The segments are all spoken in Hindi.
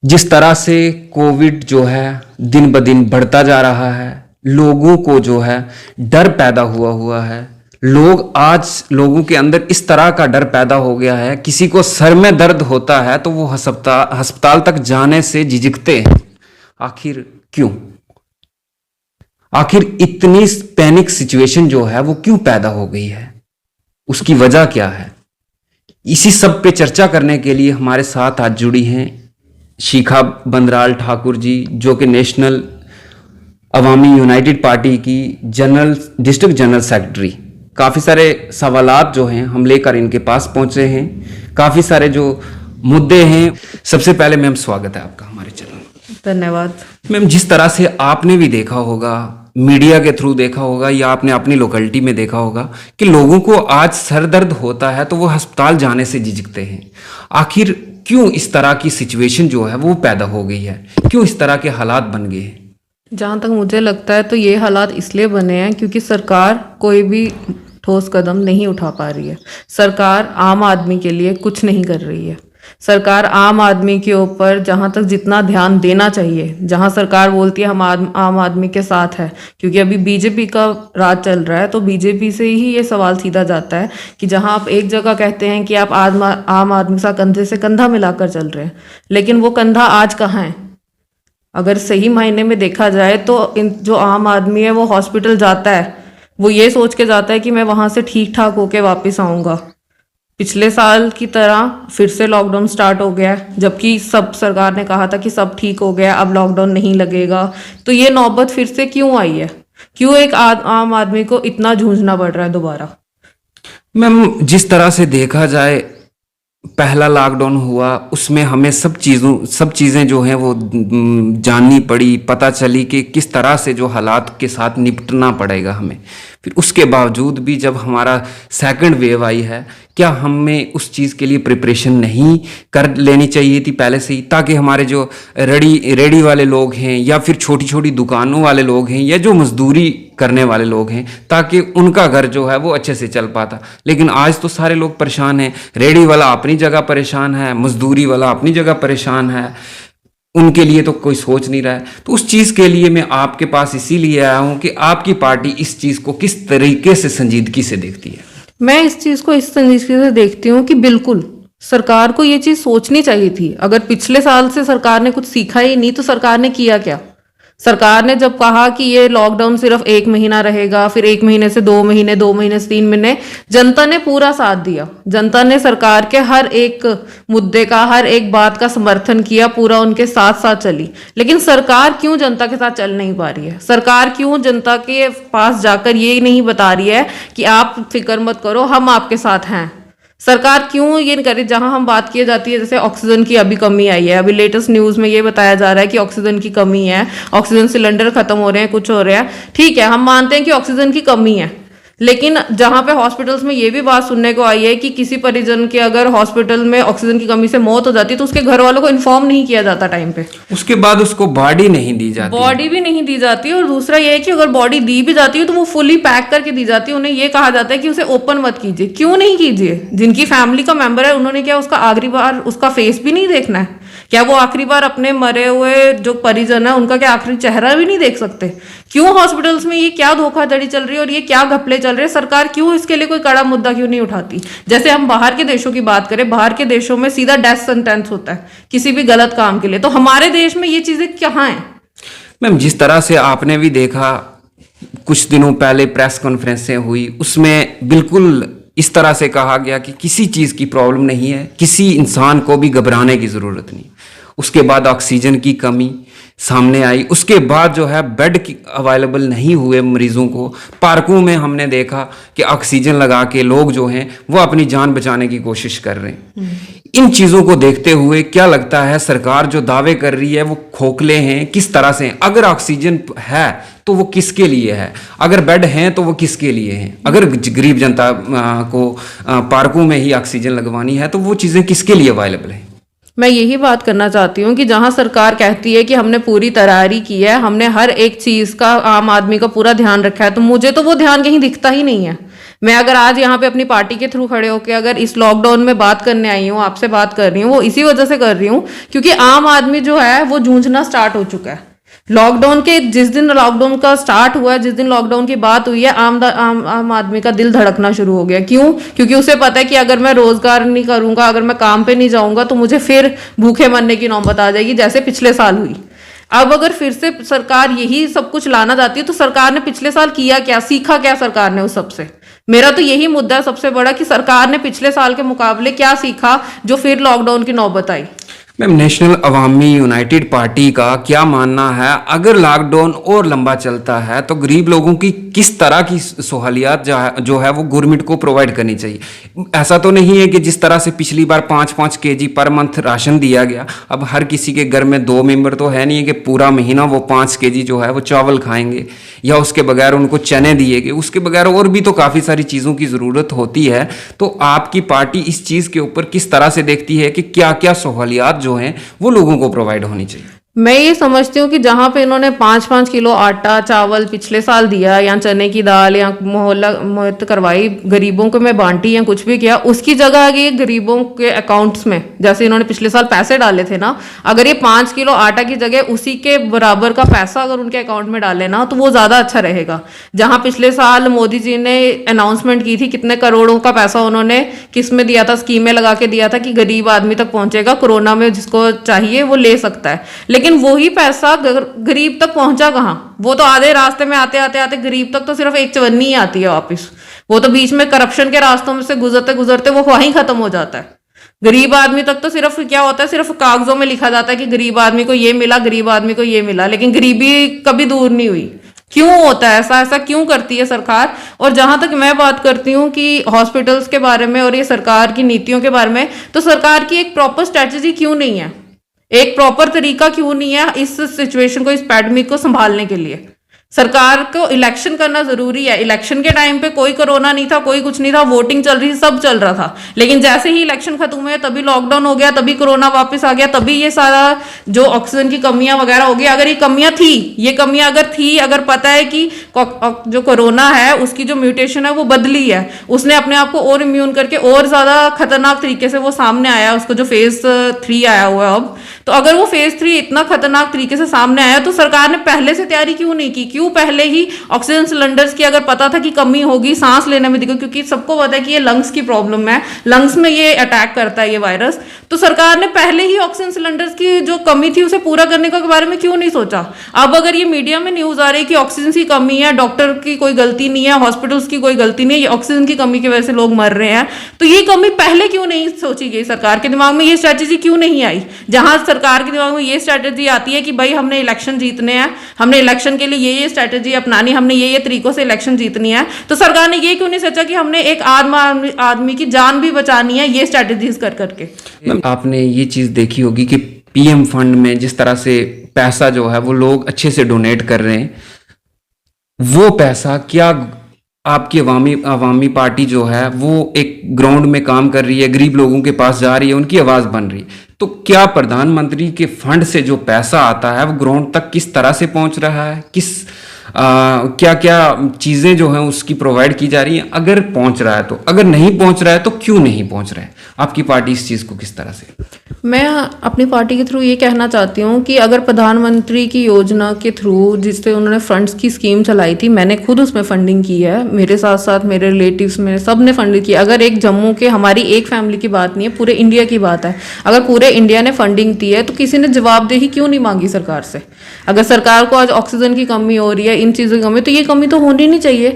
जिस तरह से कोविड जो है दिन ब दिन बढ़ता जा रहा है, लोगों को जो है डर पैदा हुआ है। लोगों के अंदर इस तरह का डर पैदा हो गया है, किसी को सर में दर्द होता है तो वो अस्पताल तक जाने से झिझकते हैं। आखिर क्यों? आखिर इतनी पैनिक सिचुएशन जो है वो क्यों पैदा हो गई है? उसकी वजह क्या है? इसी सब पे चर्चा करने के लिए हमारे साथ आज जुड़ी हैं शिखा बंदराल ठाकुर जी, जो कि नेशनल अवामी यूनाइटेड पार्टी की डिस्ट्रिक्ट जनरल सेक्रेटरी। काफ़ी सारे सवालात जो हैं हम लेकर इनके पास पहुंचे हैं, काफ़ी सारे जो मुद्दे हैं। सबसे पहले मैम स्वागत है आपका हमारे चैनल में। धन्यवाद। मैम, जिस तरह से आपने भी देखा होगा, मीडिया के थ्रू देखा होगा या आपने अपनी लोकेलिटी में देखा होगा कि लोगों को आज सर दर्द होता है तो वो अस्पताल जाने से झिझकते हैं। आखिर क्यों इस तरह की सिचुएशन जो है वो पैदा हो गई है? क्यों इस तरह के हालात बन गए हैं? जहाँ तक मुझे लगता है तो ये हालात इसलिए बने हैं क्योंकि सरकार कोई भी ठोस कदम नहीं उठा पा रही है। सरकार आम आदमी के लिए कुछ नहीं कर रही है। सरकार आम आदमी के ऊपर जहाँ तक जितना ध्यान देना चाहिए, जहाँ सरकार बोलती है हम आम आदमी के साथ है, क्योंकि अभी बीजेपी का राज चल रहा है तो बीजेपी से ही ये सवाल सीधा जाता है कि जहाँ आप एक जगह कहते हैं कि आप आम आदमी के साथ कंधे से कंधा मिलाकर चल रहे हैं, लेकिन वो कंधा आज कहाँ है? अगर सही मायने में देखा जाए तो जो आम आदमी है वो हॉस्पिटल जाता है, वो ये सोच के जाता है कि मैं वहाँ से ठीक ठाक होके वापस आऊँगा। पिछले साल की तरह फिर से लॉकडाउन स्टार्ट हो गया है, जबकि सब सरकार ने कहा था कि सब ठीक हो गया, अब लॉकडाउन नहीं लगेगा। तो ये नौबत फिर से क्यों आई है? क्यों एक आम आदमी को इतना जूझना पड़ रहा है दोबारा? मैम, जिस तरह से देखा जाए, पहला लॉकडाउन हुआ उसमें हमें सब चीज़ें जो हैं वो जाननी पड़ी, पता चली कि किस तरह से जो हालात के साथ निपटना पड़ेगा हमें। फिर उसके बावजूद भी जब हमारा सेकंड वेव आई है, क्या हमें उस चीज़ के लिए प्रिपरेशन नहीं कर लेनी चाहिए थी पहले से ही, ताकि हमारे जो रेडी वाले लोग हैं या फिर छोटी छोटी दुकानों वाले लोग हैं या जो मजदूरी करने वाले लोग हैं, ताकि उनका घर जो है वो अच्छे से चल पाता। लेकिन आज तो सारे लोग परेशान हैं। रेडी वाला अपनी जगह परेशान है, मजदूरी वाला अपनी जगह परेशान है, उनके लिए तो कोई सोच नहीं रहा है। तो उस चीज़ के लिए मैं आपके पास इसीलिए आया हूँ कि आपकी पार्टी इस चीज़ को किस तरीके से संजीदगी से देखती है। मैं इस चीज़ को इस संजीदगी से देखती हूँ कि बिल्कुल सरकार को ये चीज़ सोचनी चाहिए थी। अगर पिछले साल से सरकार ने कुछ सीखा ही नहीं तो सरकार ने किया क्या? सरकार ने जब कहा कि ये लॉकडाउन सिर्फ 1 महीना रहेगा, फिर 1 महीने से 2 महीने, 2 महीने से 3 महीने, जनता ने पूरा साथ दिया। जनता ने सरकार के हर एक मुद्दे का, हर एक बात का समर्थन किया, पूरा उनके साथ साथ चली। लेकिन सरकार क्यों जनता के साथ चल नहीं पा रही है? सरकार क्यों जनता के पास जाकर ये नहीं बता रही है कि आप फिक्र मत करो, हम आपके साथ हैं? सरकार क्यों ये नहीं कर रही? जहां हम बात की जाती है, जैसे ऑक्सीजन की अभी कमी आई है, अभी लेटेस्ट न्यूज में ये बताया जा रहा है कि ऑक्सीजन की कमी है, ऑक्सीजन सिलेंडर खत्म हो रहे हैं, कुछ हो रहा है। ठीक है, हम मानते हैं कि ऑक्सीजन की कमी है, लेकिन जहां पे हॉस्पिटल्स में ये भी बात सुनने को आई है कि किसी परिजन के अगर हॉस्पिटल में ऑक्सीजन की कमी से मौत हो जाती है तो उसके घर वालों को इन्फॉर्म नहीं किया जाता टाइम पे, उसके बाद उसको बॉडी नहीं दी जाती, बॉडी भी नहीं दी जाती। और दूसरा ये है कि अगर बॉडी दी भी जाती है तो वो फुली पैक करके दी जाती है। उन्हें ये कहा जाता है कि उसे ओपन मत कीजिए। क्यों नहीं कीजिए? जिनकी फैमिली का मेंबर है उन्होंने क्या उसका आखिरी बार उसका फेस भी नहीं देखना है? क्या वो आखिरी बार अपने मरे हुए जो परिजन है उनका क्या आखिरी चेहरा भी नहीं देख सकते? क्यों हॉस्पिटल्स में ये क्या धोखाधड़ी चल रही है और ये क्या घपले चल रहे हैं? सरकार क्यों इसके लिए कोई कड़ा मुद्दा क्यों नहीं उठाती? जैसे हम बाहर के देशों की बात करें, बाहर के देशों में सीधा डेथ सेंटेंस होता है किसी भी गलत काम के लिए, तो हमारे देश में ये चीजें कहाँ हैं? मैम, जिस तरह से आपने भी देखा, कुछ दिनों पहले प्रेस कॉन्फ्रेंसें हुई, उसमें बिल्कुल इस तरह से कहा गया कि किसी चीज़ की प्रॉब्लम नहीं है, किसी इंसान को भी घबराने की ज़रूरत नहीं। उसके बाद ऑक्सीजन की कमी सामने आई, उसके बाद जो है बेड की अवेलेबल नहीं हुए मरीजों को। पार्कों में हमने देखा कि ऑक्सीजन लगा के लोग जो हैं वो अपनी जान बचाने की कोशिश कर रहे हैं। इन चीज़ों को देखते हुए क्या लगता है सरकार जो दावे कर रही है वो खोखले हैं? किस तरह से? अगर ऑक्सीजन है तो वो किसके लिए है? अगर बेड हैं तो वो किसके लिए हैं? अगर गरीब जनता को पार्कों में ही ऑक्सीजन लगवानी है तो वो चीज़ें किसके लिए अवेलेबल हैं? मैं यही बात करना चाहती हूँ कि जहां सरकार कहती है कि हमने पूरी तैयारी की है, हमने हर एक चीज का आम आदमी का पूरा ध्यान रखा है, तो मुझे तो वो ध्यान कहीं दिखता ही नहीं है। मैं अगर आज यहाँ पे अपनी पार्टी के थ्रू खड़े होकर अगर इस लॉकडाउन में बात करने आई हूँ, आपसे बात कर रही हूँ, वो इसी वजह से कर रही हूँ क्योंकि आम आदमी जो है वो जूझना स्टार्ट हो चुका है। लॉकडाउन के जिस दिन लॉकडाउन का स्टार्ट हुआ है, जिस दिन लॉकडाउन की बात हुई है, आम आदमी का दिल धड़कना शुरू हो गया। क्यों? क्योंकि उसे पता है कि अगर मैं रोजगार नहीं करूंगा, अगर मैं काम पे नहीं जाऊंगा तो मुझे फिर भूखे मरने की नौबत आ जाएगी, जैसे पिछले साल हुई। अब अगर फिर से सरकार यही सब कुछ लाना चाहती है तो सरकार ने पिछले साल किया क्या, सीखा क्या सरकार ने उस सबसे? मेरा तो यही मुद्दा है सबसे बड़ा कि सरकार ने पिछले साल के मुकाबले क्या सीखा जो फिर लॉकडाउन की नौबत आई। मैम, नेशनल अवामी यूनाइटेड पार्टी का क्या मानना है, अगर लॉकडाउन और लंबा चलता है तो गरीब लोगों की किस तरह की सहूलियात जो है वो गवर्नमेंट को प्रोवाइड करनी चाहिए? ऐसा तो नहीं है कि जिस तरह से पिछली बार 5-5 केजी पर मंथ राशन दिया गया, अब हर किसी के घर में 2 मेंबर तो है नहीं है कि पूरा महीना वो 5 केजी जो है वो चावल खाएंगे, या उसके बगैर उनको चने दिए गए, उसके बगैर और भी तो काफ़ी सारी चीज़ों की ज़रूरत होती है। तो आपकी पार्टी इस चीज़ के ऊपर किस तरह से देखती है कि क्या क्या सहूलियात जो हैं वो लोगों को प्रोवाइड होनी चाहिए? मैं ये समझती हूँ कि जहाँ पे इन्होंने 5-5 किलो आटा चावल पिछले साल दिया, या चने की दाल, या मोहल्ला मुहैया करवाई, गरीबों को मैं बांटी या कुछ भी किया, उसकी जगह ये गरीबों के अकाउंट्स में जैसे इन्होंने पिछले साल पैसे डाले थे ना, अगर ये 5 किलो आटा की जगह उसी के बराबर का पैसा अगर उनके अकाउंट में डाले ना तो वो ज़्यादा अच्छा रहेगा। जहाँ पिछले साल मोदी जी ने अनाउंसमेंट की थी कितने करोड़ों का पैसा उन्होंने किस में दिया था, स्कीमें लगा के दिया था कि गरीब आदमी तक पहुंचेगा, कोरोना में जिसको चाहिए वो ले सकता है। लेकिन वही पैसा गरीब तक पहुंचा कहाँ? वो तो आधे रास्ते में आते आते आते गरीब तक तो सिर्फ एक चवन्नी ही आती है वापिस। वो तो बीच में करप्शन के रास्तों में से गुजरते गुजरते वो वहीं खत्म हो जाता है। गरीब आदमी तक तो सिर्फ क्या होता है, सिर्फ कागजों में लिखा जाता है कि गरीब आदमी को ये मिला, गरीब आदमी को ये मिला, लेकिन गरीबी कभी दूर नहीं हुई। क्यों होता है ऐसा? ऐसा क्यों करती है सरकार? और जहां तक मैं बात करती हूँ कि हॉस्पिटल्स के बारे में और ये सरकार की नीतियों के बारे में, तो सरकार की एक प्रॉपर स्ट्रेटेजी क्यों नहीं है, एक प्रॉपर तरीका क्यों नहीं है इस सिचुएशन को, इस पैंडेमिक को संभालने के लिए? सरकार को इलेक्शन करना जरूरी है। इलेक्शन के टाइम पे कोई कोरोना नहीं था, कोई कुछ नहीं था, वोटिंग चल रही थी, सब चल रहा था, लेकिन जैसे ही इलेक्शन खत्म हुए तभी लॉकडाउन हो गया, तभी कोरोना वापस आ गया, तभी ये सारा जो ऑक्सीजन की कमियां वगैरह हो गई। अगर ये कमियां थी, ये कमियां अगर थी, अगर पता है कि जो कोरोना है उसकी जो म्यूटेशन है वो बदली है, उसने अपने आप को और इम्यून करके और ज्यादा खतरनाक तरीके से वो सामने आया, उसको जो फेज 3 आया हुआ है अब, तो अगर वो फेज 3 इतना खतरनाक तरीके से सामने आया तो सरकार ने पहले से तैयारी क्यों नहीं की? क्यों पहले ही ऑक्सीजन सिलेंडर्स की, अगर पता था कि कमी होगी, सांस लेने में दिक्कत, क्योंकि सबको पता है कि ये लंग्स की प्रॉब्लम है, लंग्स में ये अटैक करता है ये वायरस, तो सरकार ने पहले ही ऑक्सीजन सिलेंडर्स की जो कमी थी उसे पूरा करने के बारे में क्यों नहीं सोचा? अब अगर ये मीडिया में न्यूज आ रही है कि ऑक्सीजन की कमी है, डॉक्टर की कोई गलती नहीं है, हॉस्पिटल्स की कोई गलती नहीं है, ये ऑक्सीजन की कमी की वजह से लोग मर रहे हैं, तो ये कमी पहले क्यों नहीं सोची गई? सरकार के दिमाग में ये स्ट्रैटेजी क्यों नहीं आई? जहां सरकार के दिमाग में ये स्ट्रैटेजी आती है कि भाई हमने इलेक्शन जीतने हैं, हमने इलेक्शन के लिए ये स्ट्रैटेजी अपनानी, हमने ये तरीकों से इलेक्शन जीतनी है, तो सरकार ने ये क्यों नहीं सोचा कि हमने एक आदमी की जान भी बचानी है ये स्ट्रैटेजीज कर करके? आपने ये चीज देखी होगी कि पीएम फंड में जिस तरह से पैसा जो है वो लोग अच्छे से डोनेट कर रहे हैं, वो पैसा क्या आपकी अवामी पार्टी जो है वो एक ग्राउंड में काम कर रही है, गरीब लोगों के पास जा रही है, उनकी आवाज बन रही है, तो क्या प्रधानमंत्री के फंड से जो पैसा आता है वो ग्राउंड तक किस तरह से पहुंच रहा है? क्या क्या चीजें जो हैं उसकी प्रोवाइड की जा रही हैं? अगर पहुंच रहा है तो, अगर नहीं पहुंच रहा है तो क्यों नहीं पहुंच रहा है? आपकी पार्टी इस चीज को किस तरह से? मैं अपनी पार्टी के थ्रू ये कहना चाहती हूँ कि अगर प्रधानमंत्री की योजना के थ्रू जिससे उन्होंने फंड्स की स्कीम चलाई थी, मैंने खुद उसमें फंडिंग की है, मेरे साथ साथ मेरे रिलेटिव्स में सब ने फंडिंग की। अगर एक जम्मू के हमारी एक फैमिली की बात नहीं है, पूरे इंडिया की बात है, अगर पूरे इंडिया ने फंडिंग दी है तो किसी ने जवाबदेही क्यों नहीं मांगी सरकार से? अगर सरकार को आज ऑक्सीजन की कमी हो रही है, इन चीज़ों की कमी, तो ये कमी तो होनी नहीं चाहिए,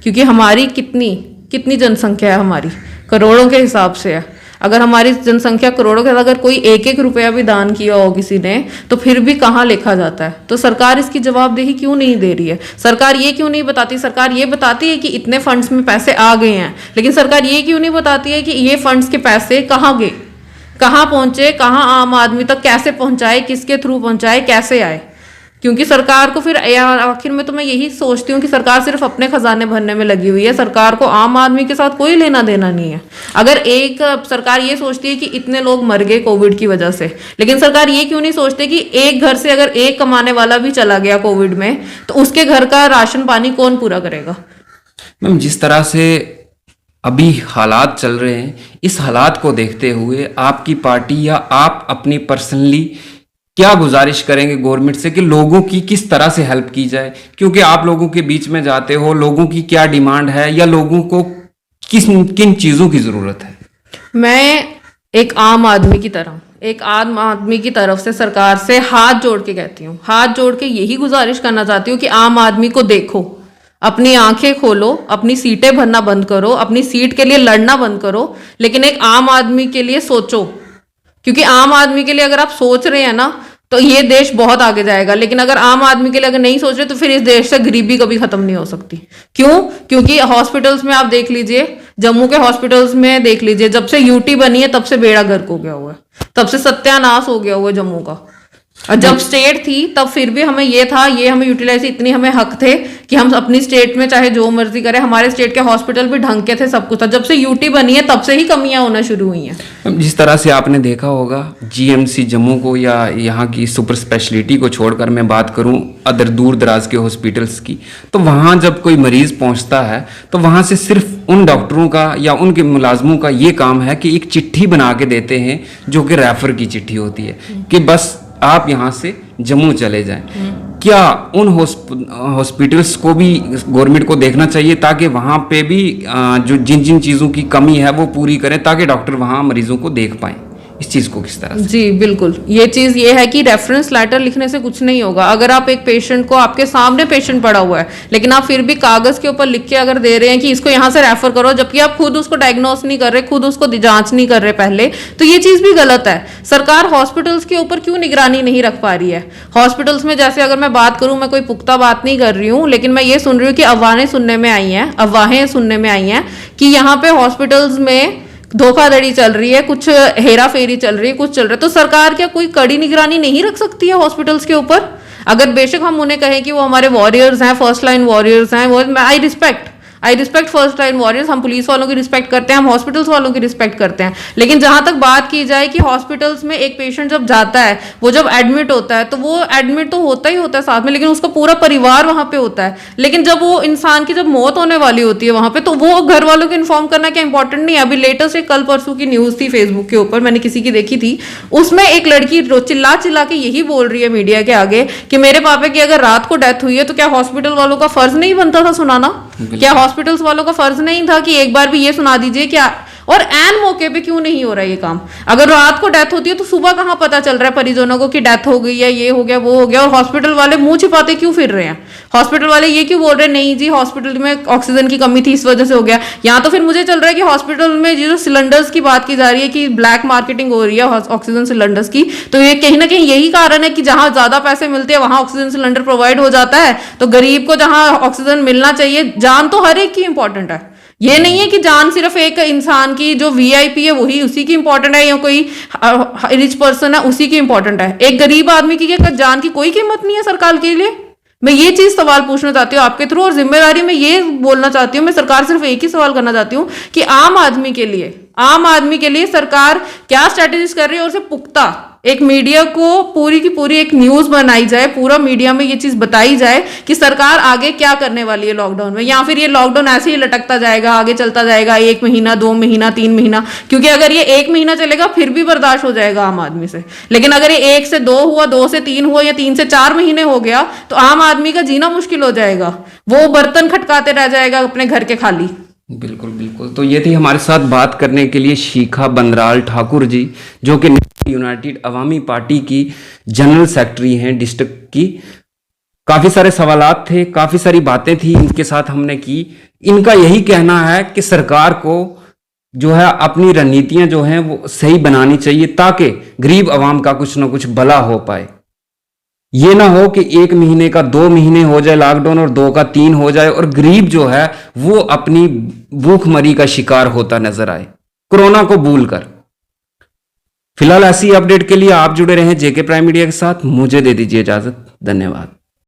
क्योंकि हमारी कितनी जनसंख्या है, हमारी करोड़ों के हिसाब से है। अगर हमारी जनसंख्या करोड़ों के, अगर कोई 1-1 रुपया भी दान किया हो किसी ने तो फिर भी कहाँ लिखा जाता है? तो सरकार इसकी जवाबदेही क्यों नहीं दे रही है? सरकार ये क्यों नहीं बताती? सरकार ये बताती है कि इतने फंड्स में पैसे आ गए हैं, लेकिन सरकार ये क्यों नहीं बताती है कि ये फंड्स के पैसे कहाँ गए, कहाँ पहुंचे, कहाँ आम आदमी तक कैसे पहुंचाए, किसके थ्रू पहुंचाए, कैसे आए? क्योंकि सरकार को फिर आखिर में तो मैं यही सोचती हूँ कि सरकार सिर्फ अपने खजाने भरने में लगी हुई है, सरकार को आम आदमी के साथ कोई लेना देना नहीं है। अगर एक सरकार ये सोचती है कि इतने लोग मर गए कोविड की वजह से, लेकिन सरकार ये क्यों नहीं सोचती कि एक घर से अगर एक कमाने वाला भी चला गया कोविड में तो उसके घर का राशन पानी कौन पूरा करेगा? मैम, जिस तरह से अभी हालात चल रहे हैं, इस हालात को देखते हुए आपकी पार्टी या आप अपनी पर्सनली क्या गुजारिश करेंगे गवर्नमेंट से कि लोगों की किस तरह से हेल्प की जाए? क्योंकि आप लोगों के बीच में जाते हो, लोगों की क्या डिमांड है या लोगों को किन चीज़ों की ज़रूरत है? मैं एक आम आदमी की तरह, एक आम आदमी की तरफ से सरकार से हाथ जोड़ के कहती हूँ, हाथ जोड़ के यही गुजारिश करना चाहती हूँ कि आम आदमी को देखो, अपनी आंखें खोलो, अपनी सीटें भरना बंद करो, अपनी सीट के लिए लड़ना बंद करो, लेकिन एक आम आदमी के लिए सोचो। क्योंकि आम आदमी के लिए अगर आप सोच रहे हैं ना, तो ये देश बहुत आगे जाएगा। लेकिन अगर आम आदमी के लिए अगर नहीं सोच रहे, तो फिर इस देश से गरीबी कभी खत्म नहीं हो सकती। क्यों? क्योंकि हॉस्पिटल्स में आप देख लीजिए, जम्मू के हॉस्पिटल्स में देख लीजिए, जब से यूटी बनी है तब से बेड़ा गर्क हो गया हुआ है, तब से सत्यानाश हो गया हुआ है जम्मू का। और जब स्टेट थी तब फिर भी हमें ये था, ये हमें यूटिलाइज, इतनी हमें हक थे कि हम अपनी स्टेट में चाहे जो मर्जी करें। हमारे स्टेट के हॉस्पिटल भी ढंग के थे, सब कुछ था। जब से यूटी बनी है तब से ही कमियां होना शुरू हुई हैं। जिस तरह से आपने देखा होगा जीएमसी जम्मू को या यहाँ की सुपर स्पेशलिटी को छोड़कर मैं बात करूँ अदर दूर दराज के हॉस्पिटल्स की, तो वहाँ जब कोई मरीज पहुँचता है तो वहाँ से सिर्फ उन डॉक्टरों का या उनके मुलाजमों का ये काम है कि एक चिट्ठी बना के देते हैं, जो कि रेफर की चिट्ठी होती है कि बस आप यहाँ से जम्मू चले जाएं। क्या उन हॉस्पिटल्स को भी गवर्नमेंट को देखना चाहिए ताकि वहाँ पे भी जो जिन जिन चीज़ों की कमी है वो पूरी करें, ताकि डॉक्टर वहाँ मरीजों को देख पाएं? इस चीज़ को किस तरह से? जी बिल्कुल, ये चीज़ ये है कि रेफरेंस लेटर लिखने से कुछ नहीं होगा। अगर आप एक पेशेंट को, आपके सामने पेशेंट पड़ा हुआ है, लेकिन आप फिर भी कागज के ऊपर लिख के अगर दे रहे हैं कि इसको यहाँ से रेफर करो, जबकि आप खुद उसको डायग्नोस नहीं कर रहे, खुद उसको जांच नहीं कर रहे पहले, तो ये चीज़ भी गलत है। सरकार हॉस्पिटल्स के ऊपर क्यों निगरानी नहीं रख पा रही है? हॉस्पिटल्स में जैसे अगर मैं बात करूँ, मैं कोई पुख्ता बात नहीं कर रही हूँ, लेकिन मैं ये सुन रही हूँ कि अफवाहें सुनने में आई हैं कि यहाँ पे हॉस्पिटल्स में धोखाधड़ी चल रही है, कुछ हेरा फेरी चल रही है, कुछ चल रहा है। तो सरकार क्या कोई कड़ी निगरानी नहीं रख सकती है हॉस्पिटल्स के ऊपर? अगर बेशक हम उन्हें कहें कि वो हमारे वॉरियर्स हैं, फर्स्ट लाइन वॉरियर्स हैं, वो I respect first line warriors. हम पुलिस वालों की रिस्पेक्ट करते हैं, हम हॉस्पिटल्स वालों की रिस्पेक्ट करते हैं। लेकिन जहां तक बात की जाए कि हॉस्पिटल्स में एक पेशेंट जब जाता है, वो जब एडमिट होता है, तो वो एडमिट तो होता ही होता है साथ में, लेकिन उसका पूरा परिवार वहां पे होता है। लेकिन जब वो इंसान की जब मौत होने वाली होती है वहां पे, तो वो घर वालों को इन्फॉर्म करना क्या इंपॉर्टेंट नहीं है? अभी लेटेस्ट एक कल परसों की न्यूज थी फेसबुक के ऊपर, मैंने किसी की देखी थी, उसमें एक लड़की चिल्ला चिल्ला के यही बोल रही है मीडिया के आगे कि मेरे पापा की अगर रात को डेथ हुई है तो क्या हॉस्पिटल वालों का फर्ज नहीं बनता था सुनाना? क्या हॉस्पिटल्स वालों का फर्ज नहीं था कि एक बार भी ये सुना दीजिए क्या? और एन मौके पे क्यों नहीं हो रहा है ये काम? अगर रात को डेथ होती है तो सुबह कहां पता चल रहा है परिजनों को कि डेथ हो गई है, ये हो गया, वो हो गया? और हॉस्पिटल वाले मुंह छिपाते क्यों फिर रहे हैं? हॉस्पिटल वाले ये क्यों बोल रहे हैं नहीं जी हॉस्पिटल में ऑक्सीजन की कमी थी इस वजह से हो गया? यहाँ तो फिर मुझे चल रहा है कि हॉस्पिटल में जो सिलेंडर्स की बात की जा रही है कि ब्लैक मार्केटिंग हो रही है ऑक्सीजन सिलेंडर्स की, तो ये कहीं ना कहीं यही कारण है कि जहां ज्यादा पैसे मिलते हैं वहां ऑक्सीजन सिलेंडर प्रोवाइड हो जाता है, तो गरीब को जहां ऑक्सीजन मिलना चाहिए, जान तो हर एक की इंपॉर्टेंट है। ये नहीं है कि जान सिर्फ एक इंसान की जो वीआईपी है वही उसी की इंपॉर्टेंट है, या कोई रिच पर्सन है उसी की इंपॉर्टेंट है। एक गरीब आदमी की जान की कोई कीमत नहीं है सरकार के लिए? मैं ये चीज सवाल पूछना चाहती हूँ आपके थ्रू, और जिम्मेदारी में ये बोलना चाहती हूँ, मैं सरकार सिर्फ एक ही सवाल करना चाहती हूँ कि आम आदमी के लिए सरकार क्या स्ट्रेटेजीज कर रही है, और उसे पुख्ता एक मीडिया को पूरी की पूरी एक न्यूज बनाई जाए, पूरा मीडिया में ये चीज बताई जाए कि सरकार आगे क्या करने वाली है लॉकडाउन में, या फिर ये लॉकडाउन ऐसे ही लटकता जाएगा, आगे चलता जाएगा 1 महीना, 2 महीना, 3 महीना। क्योंकि अगर ये 1 महीना चलेगा फिर भी बर्दाश्त हो जाएगा आम आदमी से, लेकिन अगर ये 1 से 2 हुआ, 2 से 3 हुआ, या 3 से 4 महीने हो गया, तो आम आदमी का जीना मुश्किल हो जाएगा। वो बर्तन खटकाते रह जाएगा अपने घर के खाली। बिल्कुल बिल्कुल। तो ये थी हमारे साथ बात करने के लिए शिखा बंदराल ठाकुर जी, जो कि यूनाइटेड अवामी पार्टी की जनरल सेक्रेटरी हैं डिस्ट्रिक्ट की। काफ़ी सारे सवालात थे, काफ़ी सारी बातें थी इनके साथ हमने की। इनका यही कहना है कि सरकार को जो है अपनी रणनीतियां जो हैं वो सही बनानी चाहिए, ताकि गरीब आवाम का कुछ ना कुछ भला हो पाए। ये ना हो कि 1 महीने का 2 महीने हो जाए लॉकडाउन, और 2 का 3 हो जाए, और गरीब जो है वो अपनी भूखमरी का शिकार होता नजर आए कोरोना को भूल कर। फिलहाल ऐसी अपडेट के लिए आप जुड़े रहें जेके प्राइम मीडिया के साथ। मुझे दे दीजिए इजाजत। धन्यवाद।